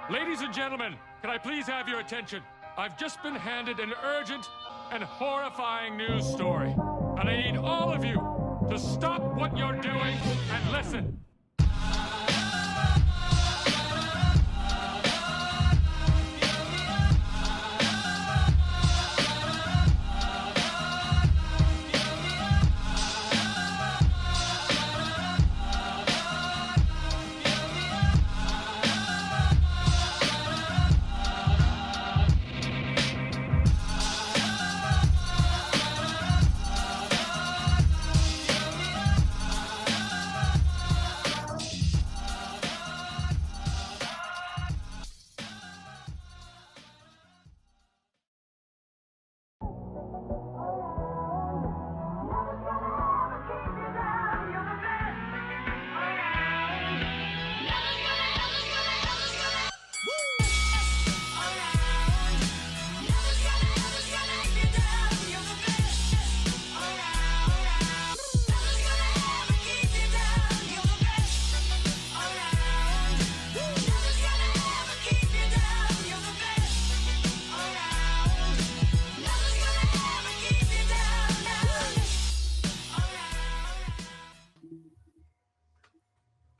Ladies and gentlemen, can I please have your attention? I've just been handed an urgent and horrifying news story. And I need all of you to stop what you're doing and listen.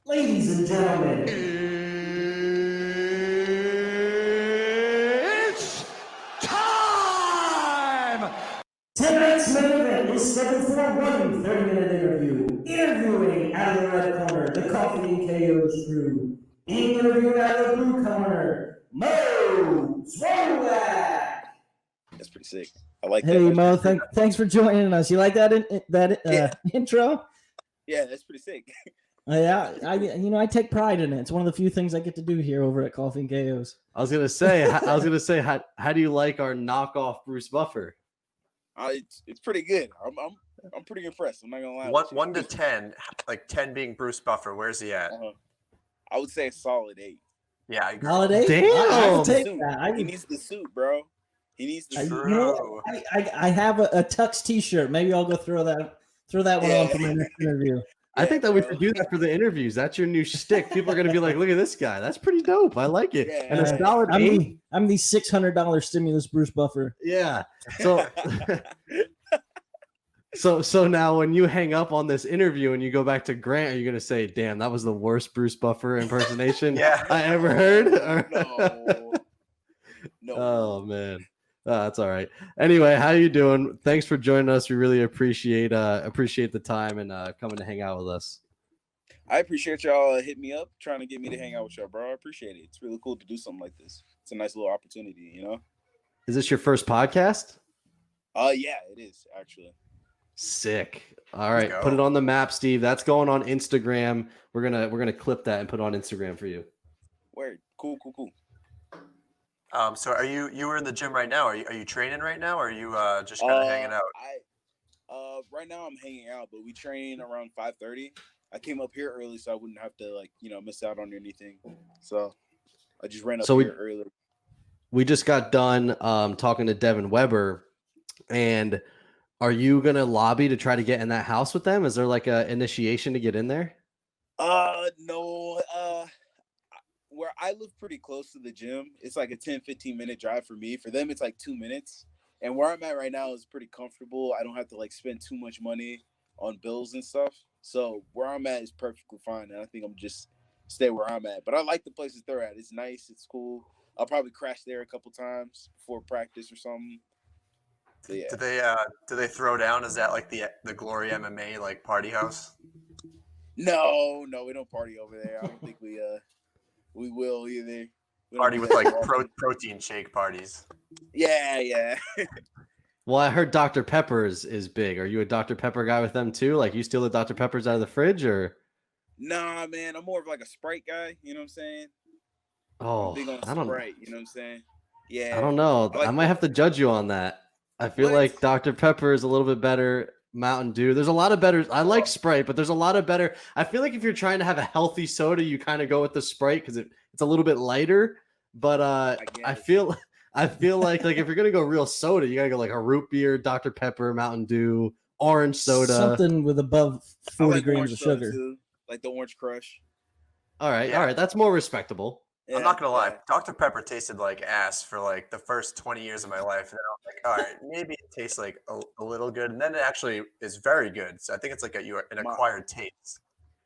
Ladies and gentlemen, It's time! tonight's main event is scheduled for one 30-minute interview. Interviewing out of the red corner, the Caffeine KO's crew. Being interviewed out of the blue corner, Moe Zwolak. That's pretty sick. I like Hey that. Mo, thanks for joining us. You like that intro? Yeah, that's pretty sick. Yeah, I take pride in it. It's one of the few things I get to do here over at Caffeine KOs. I was gonna say, how do you like our knockoff Bruce Buffer? It's pretty good. I'm pretty impressed. I'm not gonna lie. 1 to 10, like 10 being Bruce Buffer. Where's he at? I would say a solid 8. Yeah, I agree. Holiday? Damn. I'll take that. He needs the suit, bro. He needs the suit. You know, I have a Tux T-shirt. Maybe I'll go throw that one on for my next interview. I think that we should do that for the interviews. That's your new shtick. People are gonna be like, "Look at this guy. That's pretty dope. I like it." Yeah. And a solid 8. I'm the $600 stimulus Bruce Buffer. Yeah. So now when you hang up on this interview and you go back to Grant, are you gonna say, "Damn, that was the worst Bruce Buffer impersonation I ever heard"? No. Oh man. That's all right. Anyway, how you doing? Thanks for joining us. We really appreciate the time and coming to hang out with us. I appreciate y'all hitting me up, trying to get me to hang out with y'all, bro. I appreciate it. It's really cool to do something like this. It's a nice little opportunity, you know? Is this your first podcast? Yeah, it is actually. Sick. All right, put it on the map, Steve. That's going on Instagram. We're gonna clip that and put it on Instagram for you. Word. Cool. So are you were in the gym right now? Are you training right now, or are you just kind of hanging out? Right now I'm hanging out, but we train around 5:30. I came up here early so I wouldn't have to miss out on anything. So I just ran up here early. We just got done talking to Devin Weber, and are you gonna lobby to try to get in that house with them? Is there like a initiation to get in there? No. Where I live pretty close to the gym, it's like a 10-15 minute drive for me. For them, it's like 2 minutes. And where I'm at right now is pretty comfortable. I don't have to like spend too much money on bills and stuff. So where I'm at is perfectly fine. And I think I'm just stay where I'm at. But I like the places they're at. It's nice. It's cool. I'll probably crash there a couple times before practice or something. So, yeah. Do they throw down? Is that like the Glory MMA like party house? No, we don't party over there. I don't think we will either. Party with like protein shake parties. Yeah. Well, I heard Dr. Pepper is big. Are you a Dr. Pepper guy with them too? Like you steal the Dr. Peppers out of the fridge, or? Nah, man. I'm more of like a Sprite guy. You know what I'm saying? Oh, I'm big on Sprite. You know what I'm saying? Yeah. I don't know. I might have to judge you on that. I feel like Dr. Pepper is a little bit better. Mountain Dew. There's a lot of better. I like Sprite, but there's a lot of better. I feel like if you're trying to have a healthy soda, you kind of go with the Sprite because it's a little bit lighter. But I feel like if you're gonna go real soda, you gotta go like a root beer, Dr. Pepper, Mountain Dew, orange soda, something with above 40 grams of sugar, too, like the Orange Crush. All right. That's more respectable. I'm not gonna lie, yeah. Dr. Pepper tasted like ass for like the first 20 years of my life, and then I was like, all right, maybe it tastes like a little good, and then it actually is very good. So I think it's like an My acquired taste.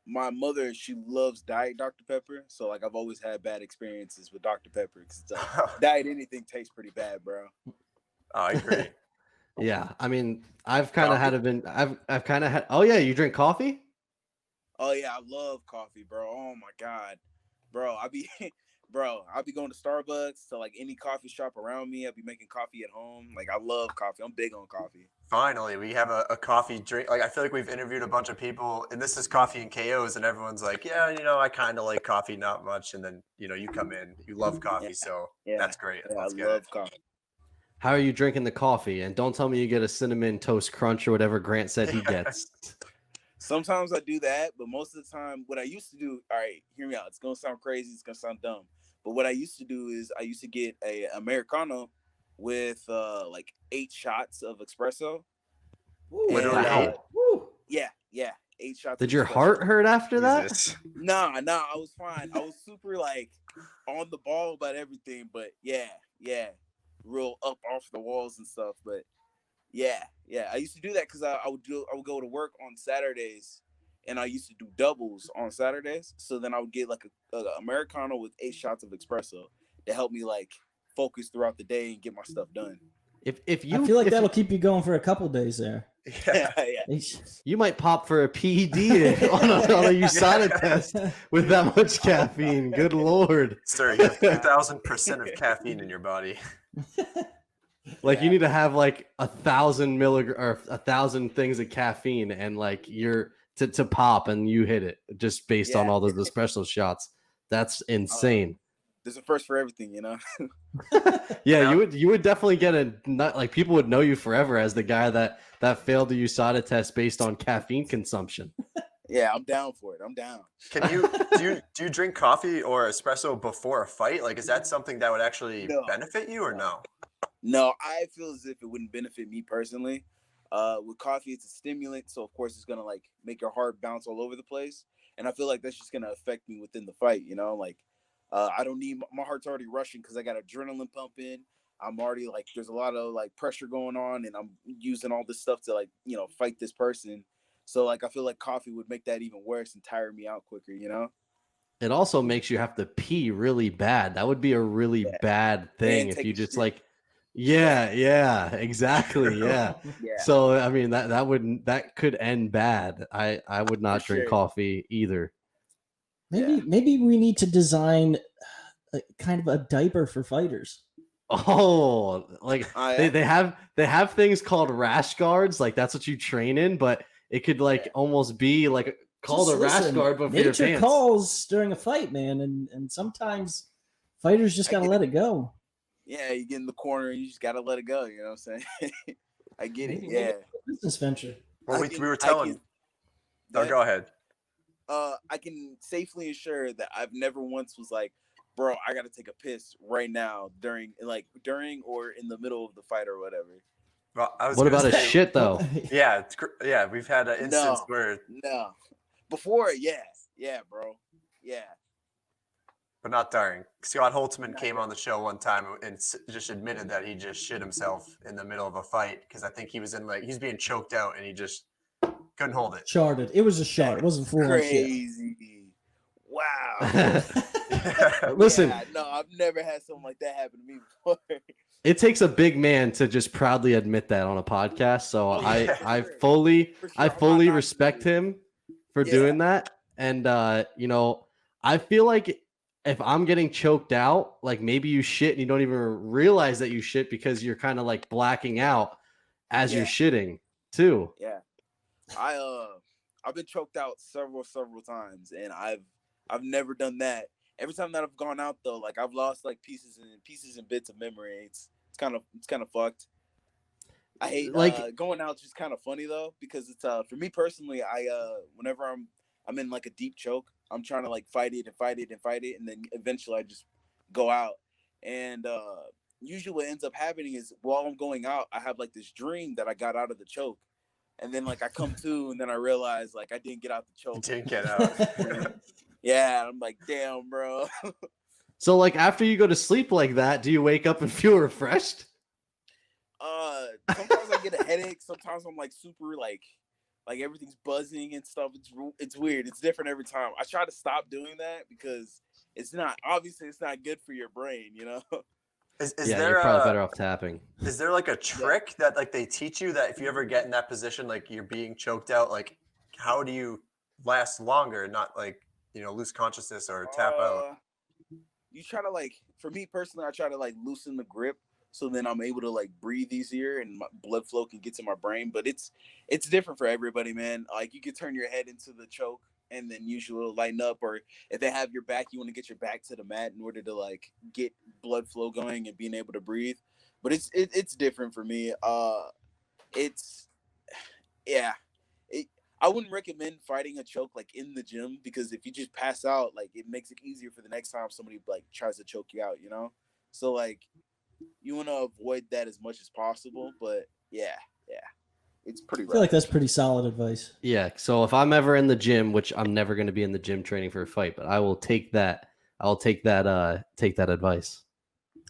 my mother, she loves Diet Dr. Pepper, so like I've always had bad experiences with Dr. Pepper because it's like Diet anything tastes pretty bad, bro. Oh, I agree. Yeah, I mean, I've kind of Coffee? had I've kind of had. Oh yeah, you drink coffee? Oh yeah, I love coffee, bro. Oh my god, bro, I be going to Starbucks to like any coffee shop around me. I be making coffee at home. Like I love coffee. I'm big on coffee. Finally, we have a coffee drink. Like I feel like we've interviewed a bunch of people, and this is coffee and KOs, and everyone's like, yeah, I kind of like coffee, not much, and then you come in, you love Yeah, coffee, so yeah, that's great. yeah. I Let's get it. love coffee. How are you drinking the coffee? And don't tell me you get a cinnamon toast crunch or whatever Grant said he gets. Sometimes I do that, but most of the time, what I used to do. All right, hear me out. It's gonna sound crazy. It's gonna sound dumb. But what I used to do is I used to get a Americano with like 8 shots of espresso. Ooh, Literally. And, Wow. Woo. yeah, 8 shots. Did of your espresso. heart hurt after that? Jesus. Nah, I was fine. I was super like on the ball about everything, but yeah, real up off the walls and stuff. But yeah. I used to do that because I would go to work on Saturdays, and I used to do doubles on Saturdays. So then I would get like a Americano with 8 shots of espresso to help me like focus throughout the day and get my stuff done. If you I feel like if that'll you, keep you going for a couple days there. Yeah. Yeah. you might pop for a PED on a USADA test with that much caffeine. Good Lord. Sir, you have 2,000% of caffeine in your body. Like Yeah. you need to have like 1,000 milligram or 1,000 things of caffeine and like you're to pop and you hit it just based on Yeah. all those espresso shots. That's insane. There's a first for everything, Yeah, Now- you would definitely get a nut. Like people would know you forever as the guy that failed the USADA test based on caffeine consumption. Yeah, I'm down for it. I'm down. Can you do you drink coffee or espresso before a fight? Like, is that something that would actually No. benefit you or no? No, I feel as if it wouldn't benefit me personally. With coffee, it's a stimulant, so of course it's gonna like make your heart bounce all over the place, and I feel like that's just gonna affect me within the fight. Like I don't need my heart's already rushing because I got adrenaline pumping. I'm already like there's a lot of like pressure going on, and I'm using all this stuff to like fight this person. So like I feel like coffee would make that even worse and tire me out quicker. It also makes you have to pee really bad. That would be a really Yeah. bad thing And if take you a just shit. like, yeah, exactly, yeah. Yeah. So I mean that could end bad. I would not For drink sure. coffee either. Maybe we need to design kind of a diaper for fighters. Oh, like Oh, yeah? they have things called rash guards, like that's what you train in, but it could like almost be like called Just a rash listen, guard, but for your nature pants. calls during a fight, man, and sometimes fighters just I gotta get let it go. Yeah, you get in the corner and you just gotta let it go. You know what I'm saying? I get it. Maybe Yeah. a business venture. Well, I we can- were I telling. can- No, go ahead. I can safely assure that I've never once was like, bro, I gotta take a piss right now during or in the middle of the fight or whatever. Well, I was What gonna about a say- shit though? Yeah, yeah. We've had an instance No. where, No. Before, yeah, bro. Yeah. but not during. Scott Holtzman came on the show one time and just admitted that he just shit himself in the middle of a fight because I think he was he's being choked out and he just couldn't hold it. Sharded. It was a shard. It wasn't full on shit. Crazy. Wow. Listen, Yeah, no, I've never had something like that happen to me before. it takes a big man to just proudly admit that on a podcast. So Oh, yeah, for I sure. fully For sure. I I'm fully not respect knocking him for Yeah. doing that. And I feel like if I'm getting choked out, like maybe you shit and you don't even realize that you shit because you're kind of like blacking out as you're Yeah. shitting too. Yeah. I've been choked out several times, and I've never done that. Every time that I've gone out though, like I've lost like pieces and bits of memory. It's kind of fucked. I hate going out. It's just kind of funny though because it's for me personally. Whenever I'm in like a deep choke, I'm trying to like fight it, and then eventually I just go out. And usually what ends up happening is while I'm going out, I have like this dream that I got out of the choke. And then like I come to and then I realize like I didn't get out the choke. Didn't get out. Yeah, I'm like, damn, bro. So like after you go to sleep like that, do you wake up and feel refreshed? Sometimes I get a headache. Sometimes I'm like super like everything's buzzing and stuff. It's weird. It's different every time. I try to stop doing that because it's not good for your brain, you know. Is Yeah, there you're probably better off tapping. Is there like a trick that like they teach you that if you ever get in that position, like you're being choked out, like how do you last longer, not like lose consciousness or tap out? You try to for me personally, I try to loosen the grip so then I'm able to breathe easier and my blood flow can get to my brain. But it's different for everybody, man. Like you could turn your head into the choke and then usually it'll lighten up, or if they have your back, you want to get your back to the mat in order to get blood flow going and being able to breathe. But it's different for me. It's yeah. It, I wouldn't recommend fighting a choke in the gym because if you just pass out, it makes it easier for the next time somebody tries to choke you out, you know? So you want to avoid that as much as possible, but yeah. It's pretty I rough. feel like that's pretty solid advice. Yeah. So if I'm ever in the gym, which I'm never going to be in the gym training for a fight, but I will take that. I'll take that advice.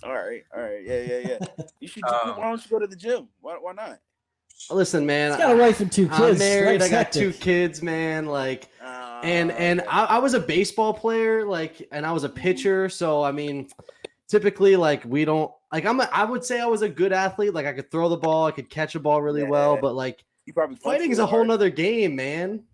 All right. Yeah. You should. Why don't you go to the gym? Why not? Listen, man. He's got a wife and 2 kids. I'm married. Life's I got 2 hectic. kids, man. And Okay. I was a baseball player, and I was a pitcher. So I mean, typically, we don't I would say I was a good athlete. I could throw the ball, I could catch a ball really well, but you probably fighting is a whole nother game, man.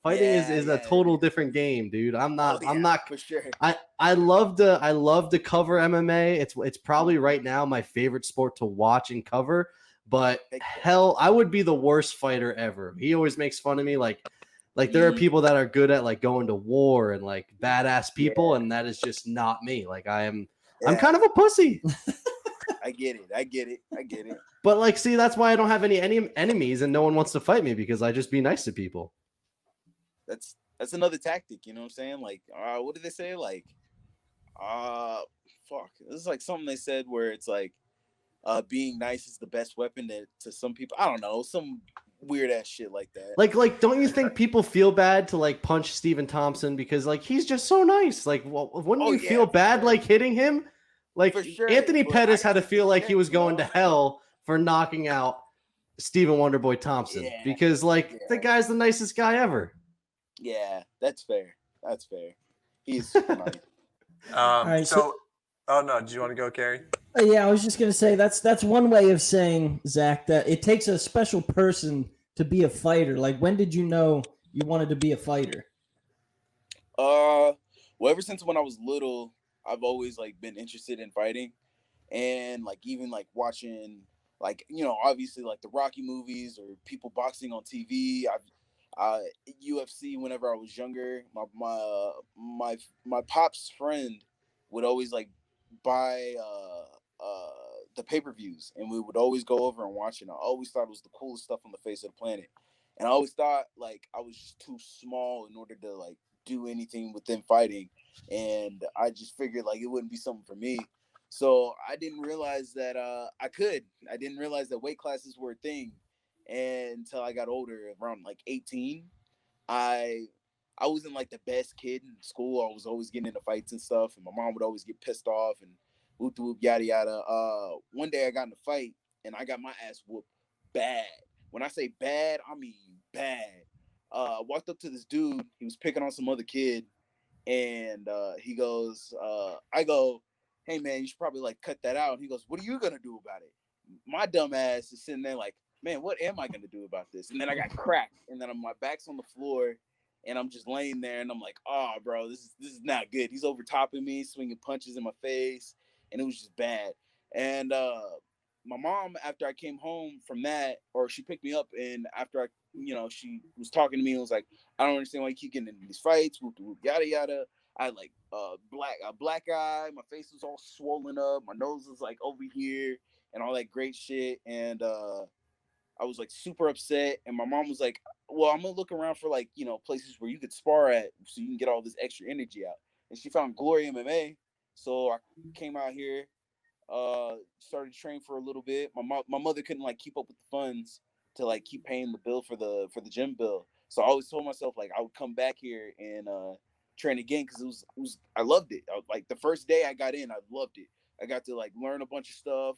Fighting is a total different game, dude. I'm not for sure. I love to cover MMA. It's probably right now my favorite sport to watch and cover. But hell, I would be the worst fighter ever. He always makes fun of me. There are people that are good at going to war and badass people, and that is just not me. I'm kind of a pussy. I get it. But see, that's why I don't have any enemies and no one wants to fight me because I just be nice to people. That's another tactic, you know what I'm saying? What did they say? Fuck. This is something they said where it's being nice is the best weapon to some people. I don't know, some weird ass shit like that. Don't you think people feel bad to punch Stephen Thompson because he's just so nice? Wouldn't you feel bad hitting him? Sure, Anthony Pettis had to feel like he was going to hell for knocking out Stephen Wonderboy Thompson because the guy's the nicest guy ever. Yeah, that's fair. He's super nice. All right, oh no, do you want to go, Carrie? Yeah, I was just gonna say that's one way of saying, Zach, that it takes a special person to be a fighter. When did you know you wanted to be a fighter? Well, ever since when I was little, I've always been interested in fighting, and even watching obviously the Rocky movies or people boxing on TV. UFC whenever I was younger. My pop's friend would always buy the pay-per-views, and we would always go over and watch it. I always thought it was the coolest stuff on the face of the planet, and I always thought I was just too small in order to do anything within fighting, and I just figured it wouldn't be something for me. So I didn't realize that I could. I didn't realize that weight classes were a thing, and until I got older, around 18. I wasn't the best kid in school. I was always getting into fights and stuff, and my mom would always get pissed off and whoop whoop yada yada. One day I got in a fight and I got my ass whooped bad. When I say bad, I mean bad. I walked up to this dude. He was picking on some other kid, and he goes, I go, hey man, you should probably cut that out. And he goes, what are you gonna do about it? My dumb ass is sitting there man, what am I gonna do about this? And then I got cracked, and then my back's on the floor, and I'm just laying there, and I'm oh, bro, this is not good. He's overtopping me, swinging punches in my face, and it was just bad. And my mom, after I came home from that, or she picked me up, and after she was talking to me and was I don't understand why you keep getting into these fights, whoop, whoop, yada yada. I had a black eye, my face was all swollen up, my nose was over here, and all that great shit, and I was super upset, and my mom was well, I'm gonna look around for places where you could spar at so you can get all this extra energy out. And she found Glory MMA. So I came out here, started to train for a little bit. My mother couldn't keep up with the funds to keep paying the bill for the gym bill. So I always told myself I would come back here and train again because it was I loved it. Like the first day I got in, I loved it. I got to like learn a bunch of stuff.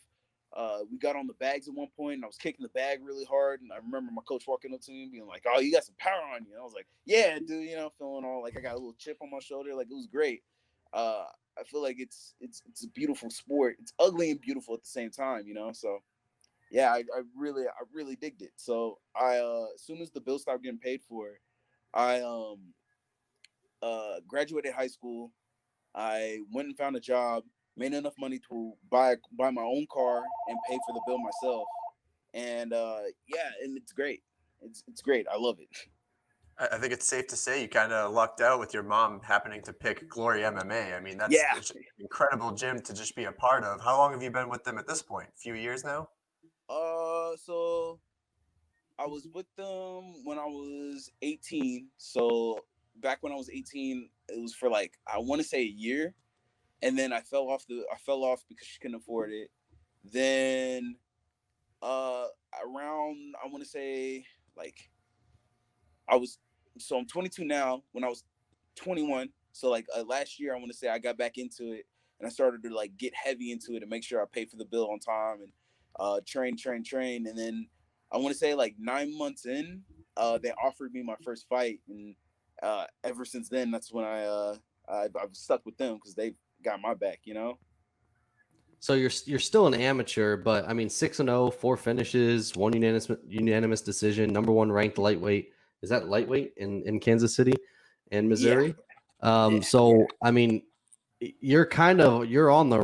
We got on the bags at one point, and I was kicking the bag really hard. And I remember my coach walking up to me and being like, "Oh, you got some power on you." And I was like, "Yeah, dude." You know, feeling all like I got a little chip on my shoulder. Like it was great. I feel like it's a beautiful sport. It's ugly and beautiful at the same time. You know, so yeah, I really digged it. So I as soon as the bill stopped getting paid for, I graduated high school. I went and found a job, made enough money to buy my own car and pay for the bill myself. And yeah, and it's great. It's great. I love it. I think it's safe to say you kind of lucked out with your mom happening to pick Glory MMA. I mean, that's Yeah. it's an incredible gym to just be a part of. How long have you been with them at this point? A few years now? So I was with them when I was 18. So back when I was 18, it was for like I want to say a year, and then I fell off because she couldn't afford it. Then around I want to say like I was so I'm 22 now. When I was 21, so like last year I want to say I got back into it and I started to like get heavy into it and make sure I pay for the bill on time and train, and then I want to say like 9 months in, they offered me my first fight, and ever since then that's when I've stuck with them because they got my back, you know. So you're still an amateur, but I mean 6-0, 4 finishes, one unanimous decision, number one ranked lightweight. Is that lightweight in Kansas City and Yeah, Missouri? yeah. So I mean, you're on the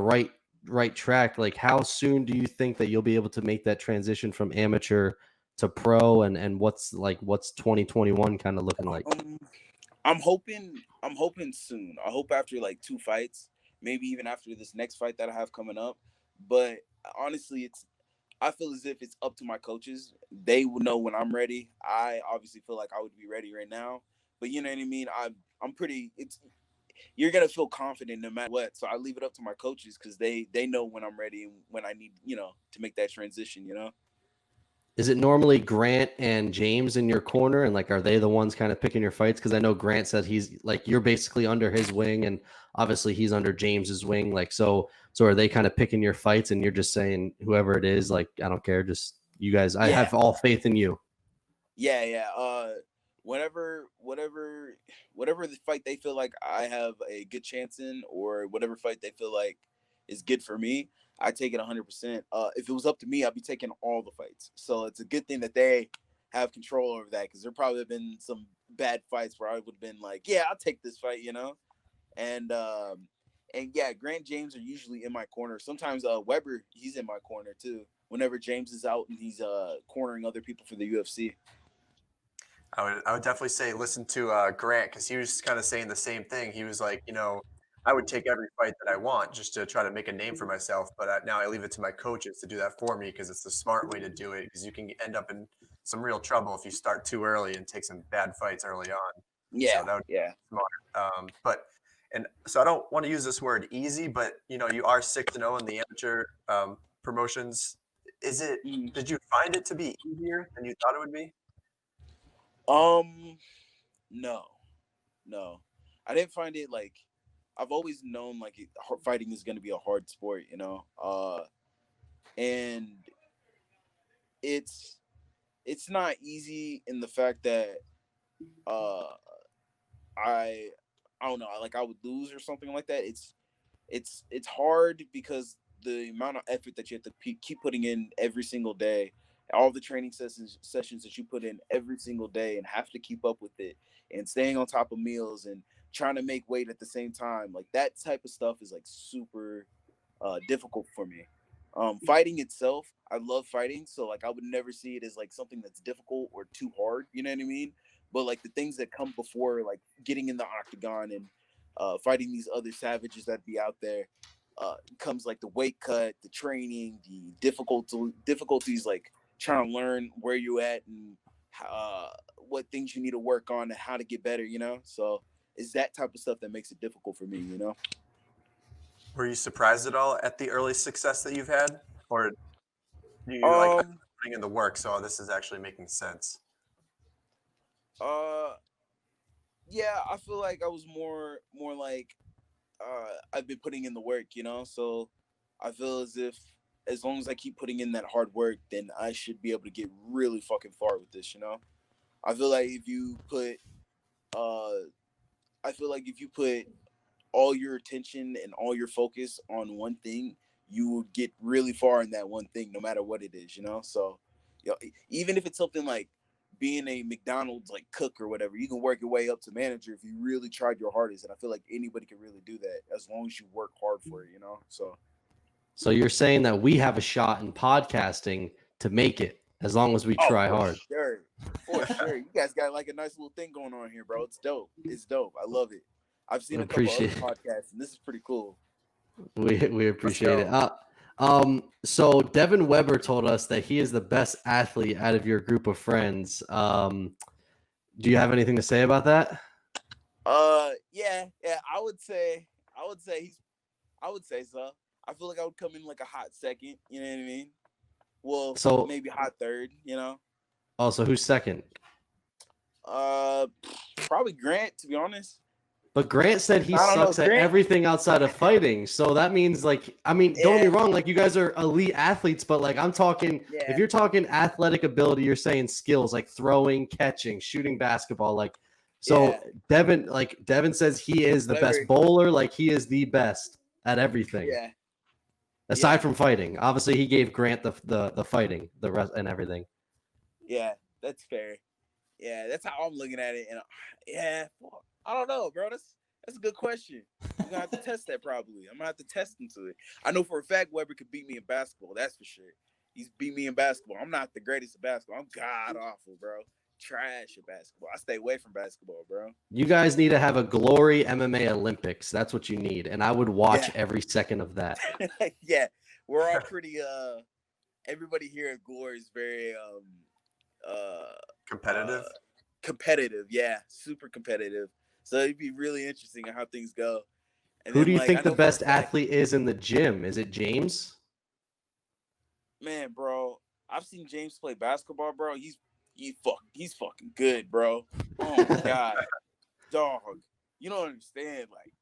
right track. Like, how soon do you think that you'll be able to make that transition from amateur to pro, and what's 2021 kind of looking like? Um, I'm hoping soon. I hope after like 2 fights, maybe even after this next fight that I have coming up. But honestly, I feel as if it's up to my coaches. They will know when I'm ready. I obviously feel like I would be ready right now. But you know what I mean? I'm pretty it's you're gonna feel confident no matter what. So I leave it up to my coaches because they know when I'm ready and when I need, to make that transition, you know? Is it normally Grant and James in your corner, and like, are they the ones kind of picking your fights? Because I know Grant said he's like, you're basically under his wing, and obviously he's under James's wing. Like, so are they kind of picking your fights, and you're just saying whoever it is, like, I don't care, just you guys. I Yeah. have all faith in you. Yeah. Whatever the fight they feel like I have a good chance in, or whatever fight they feel like is good for me, I take it 100%. If it was up to me, I'd be taking all the fights. So it's a good thing that they have control over that, because there probably have been some bad fights where I would have been like, yeah, I'll take this fight, you know. And yeah, Grant James are usually in my corner. Sometimes Weber, he's in my corner too. Whenever James is out and he's cornering other people for the UFC. I would definitely say listen to Grant, because he was kind of saying the same thing. He was like, I would take every fight that I want just to try to make a name for myself, but now I leave it to my coaches to do that for me, because it's the smart way to do it. Because you can end up in some real trouble if you start too early and take some bad fights early on. So Yeah, that would be yeah. smart. And so I don't want to use this word easy, but you are 6-0 in the amateur promotions. Mm. Did you find it to be easier than you thought it would be? No, no, I didn't find it like. I've always known like fighting is going to be a hard sport, you know. And it's it's not easy in the fact that uh I I don't know, like I would lose or something like that. It's hard because the amount of effort that you have to keep putting in every single day, all the training sessions that you put in every single day, and have to keep up with it, and staying on top of meals and trying to make weight at the same time, like that type of stuff is like super difficult for me. Fighting itself, I love fighting, so like I would never see it as like something that's difficult or too hard. You know what I mean? But like the things that come before, like getting in the octagon and fighting these other savages that be out there, comes like the weight cut, the training, the difficulties, like trying to learn where you at and uh, what things you need to work on and how to get better. You know, so it's that type of stuff that makes it difficult for me. You know. Were you surprised at all at the early success that you've had, or you like Um. putting in the work? So this is actually making sense. Uh. Yeah, I feel like I was more like I've been putting in the work, so I feel as if as long as I keep putting in that hard work, then I should be able to get really fucking far with this. I feel like if you put uh I feel like if you put all your attention and all your focus on one thing, you will get really far in that one thing, no matter what it is. So, even if it's something like being a McDonald's like cook or whatever, you can work your way up to manager if you really tried your hardest. And I feel like anybody can really do that as long as you work hard for it. So, So you're saying that we have a shot in podcasting to make it as long as we oh, try for hard. sure, for sure. You guys got like a nice little thing going on here, bro. It's dope. It's dope. I love it. I've seen a couple other Appreciate it. podcasts, and this is pretty cool. We appreciate it. go. So Devin Weber told us that he is the best athlete out of your group of friends. Do you have anything to say about that? Yeah. I would say so. I feel like I would come in like a hot second. You know what I mean? Well, So- maybe hot third. Also, who's second? Probably Grant, to be honest. But Grant said he I don't know, sucks at Grant- everything outside of fighting. So that means, like, I mean, don't get me Yeah. wrong, like you guys are elite athletes, but like I'm talking, Yeah. if you're talking athletic ability, you're saying skills like throwing, catching, shooting basketball. Like, so Yeah. Devin says he is the best Weber- bowler. Like he is the best at everything. Yeah. Aside Yeah. from fighting. Obviously, he gave Grant the fighting, the rest and everything. Yeah. That's fair. Yeah, that's how I'm looking at it. And yeah, I don't know, bro. That's a good question. I'm gonna have to test that probably. I'm gonna have to test into it. I know for a fact Weber could beat me in basketball. That's for sure. He's beat me in basketball. I'm not the greatest at basketball. I'm god awful, bro. Trash at basketball. I stay away from basketball, bro. You guys need to have a Glory MMA Olympics. That's what you need. And I would watch Yeah. every second of that. Yeah, we're all pretty. Everybody here at Glory is very Competitive. competitive. Yeah, super competitive. So it'd be really interesting on how things go. And Who then, do you like, think I the know for a best fact- athlete is in the gym? Is it James? Man, bro, I've seen James play basketball, bro. He's fucking good, bro. Oh my god, dog. You don't understand. Like,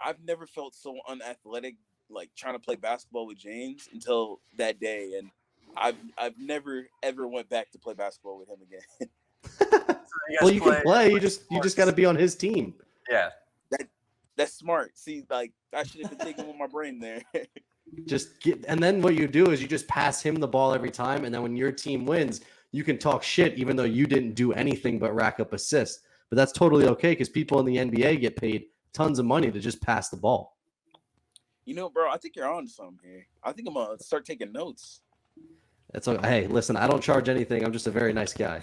I've never felt so unathletic, like trying to play basketball with James until that day, and I've never ever went back to play basketball with him again. You Well, guys you can play. You just got to be on his team. Yeah. That's smart. See, like I should have been thinking with my brain there. And then what you do is you just pass him the ball every time, and then when your team wins, you can talk shit even though you didn't do anything but rack up assists. But that's totally okay because people in the NBA get paid tons of money to just pass the ball. Bro, I think you're on to something here. I think I'm gonna start taking notes. It's okay. Hey, listen, I don't charge anything. I'm just a very nice guy.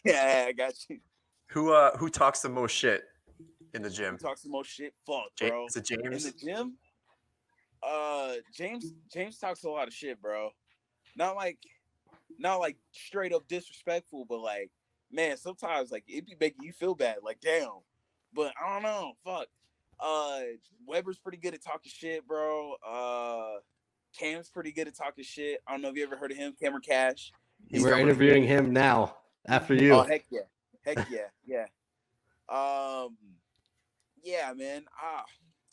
Yeah, I got you. Who talks the most shit in the gym? Talks the most shit. Fuck, bro. Is it In James? the gym, James talks a lot of shit, bro. Not like straight up disrespectful, but like, man, sometimes like it be making you feel bad. Like, damn. But I don't know. Fuck. Weber's pretty good at talking shit, bro. Cam's pretty good at talking shit. I don't know if you ever heard of him, Cameron Cash. We're interviewing him now after you. Oh heck yeah. Yeah, man.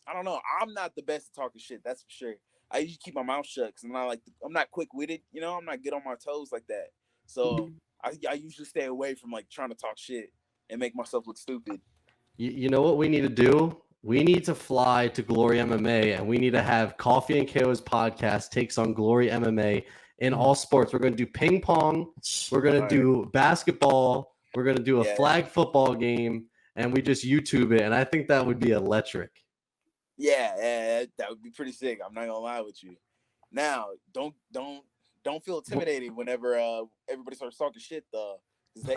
I don't know. I'm not the best at talking shit. That's for sure. I usually keep my mouth shut because I'm not quick witted. I'm not good on my toes like that. So I usually stay away from like trying to talk shit and make myself look stupid. You know what we need to do? We need to fly to Glory MMA and we need to have Coffee and KO's podcast takes on Glory MMA in all sports. We're going to do ping pong. We're going to do basketball. We're going to do a flag football game and we just YouTube it. And I think that would be electric. Yeah, that would be pretty sick. I'm not gonna lie with you. Now, don't feel intimidated whenever everybody starts talking shit though.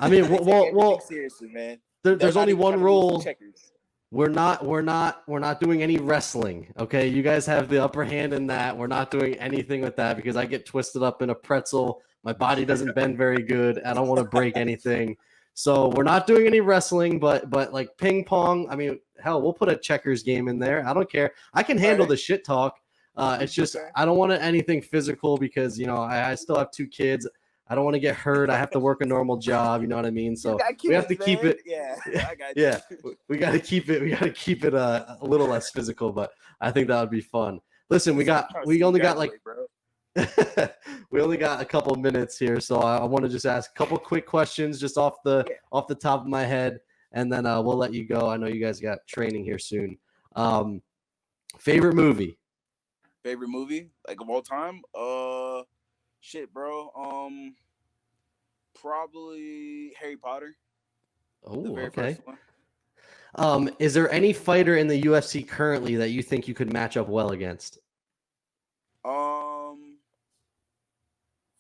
I mean, they take everything seriously, man. There's only one rule. Checkers. We're not doing any wrestling. Okay, you guys have the upper hand in that. We're not doing anything with that because I get twisted up in a pretzel. My body doesn't bend very good. I don't want to break anything. So we're not doing any wrestling, but like ping pong. I mean, hell, we'll put a checkers game in there. I don't care. I can handle the shit talk. It's just I don't want anything physical because I still have 2 kids. I don't want to get hurt. I have to work a normal job. You know what I mean? So we have to keep it. Yeah, I got you. Yeah, we got to keep it. We got to keep it a little less physical, but I think that would be fun. Listen, we only got like we only got a couple minutes here, so I want to just ask a couple quick questions just off the top of my head, and then we'll let you go. I know you guys got training here soon. Favorite movie? Favorite movie like of all time? Shit, bro. Probably Harry Potter. Oh, the very okay. first one. Is there any fighter in the UFC currently that you think you could match up well against?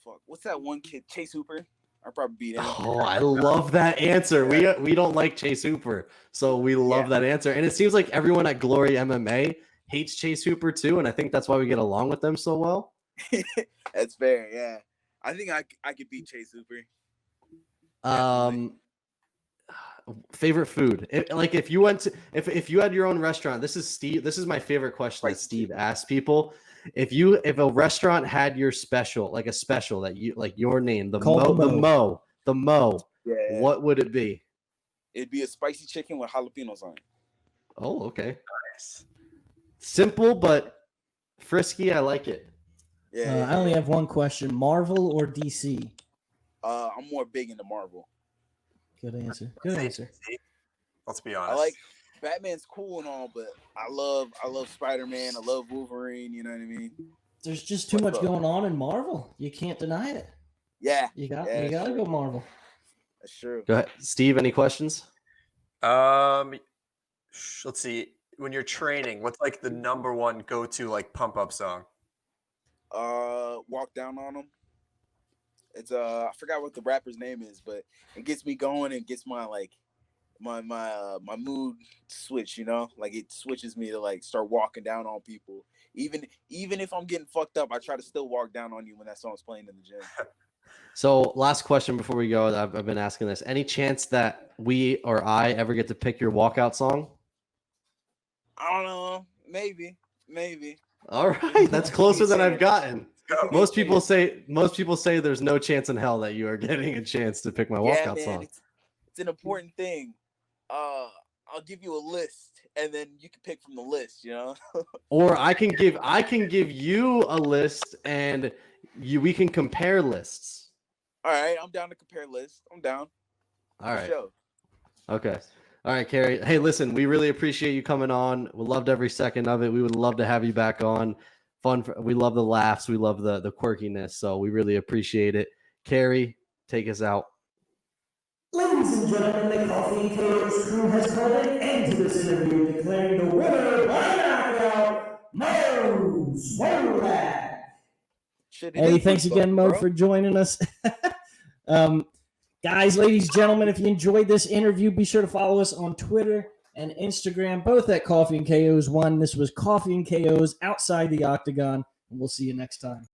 Fuck. What's that one kid? Chase Hooper. I'll probably beat him. Oh, I love that answer. We don't like Chase Hooper, so we love that answer. And it seems like everyone at Glory MMA hates Chase Hooper too, and I think that's why we get along with them so well. That's fair. Yeah, I think I could beat Chase Hooper. Favorite food? If you went to if you had your own restaurant, this is my favorite question that Steve asks people. If a restaurant had your special, like a special that you like your name, the Moe, what would it be? It'd be a spicy chicken with jalapenos on it. Oh, okay. Nice. Simple but frisky. I like it. Yeah. I only have one question: Marvel or DC? I'm more big into Marvel. Good answer. Good answer. Let's be honest. I like Batman's cool and all, but I love Spider-Man. I love Wolverine. You know what I mean? There's just too much going on in Marvel. You can't deny it. Yeah. You gotta go Marvel. That's true. Go ahead, Steve. Any questions? Let's see. When you're training, what's like the number one go-to like pump up song? Walk Down on Them. It's I forgot what the rapper's name is, but it gets me going and gets my like my mood switch, you know? Like it switches me to like start walking down on people. Even if I'm getting fucked up, I try to still walk down on you when that song's playing in the gym. So last question before we go. I've been asking this. Any chance that we or I ever get to pick your walkout song? I don't know. Maybe. All right. That's closer than I've gotten. Most people say there's no chance in hell that you are getting a chance to pick my walkout song. It's an important thing. I'll give you a list and then you can pick from the list, you know? Or I can give you a list and we can compare lists. All right, I'm down to compare lists. I'm down. All right. Show. Okay. All right, Carrie. Hey, listen, we really appreciate you coming on. We loved every second of it. We would love to have you back on. We love the laughs. We love the quirkiness. So we really appreciate it. Carrie, take us out. Ladies and gentlemen, the Coffee and Chaos crew has called an end to this interview, declaring the winner by knockout, Moe Zwolak. Hey, thanks again, Mo, for joining us. Guys, ladies, gentlemen, if you enjoyed this interview, be sure to follow us on Twitter and Instagram, both at Coffee and KOs 1. This was Coffee and KOs Outside the Octagon, and we'll see you next time.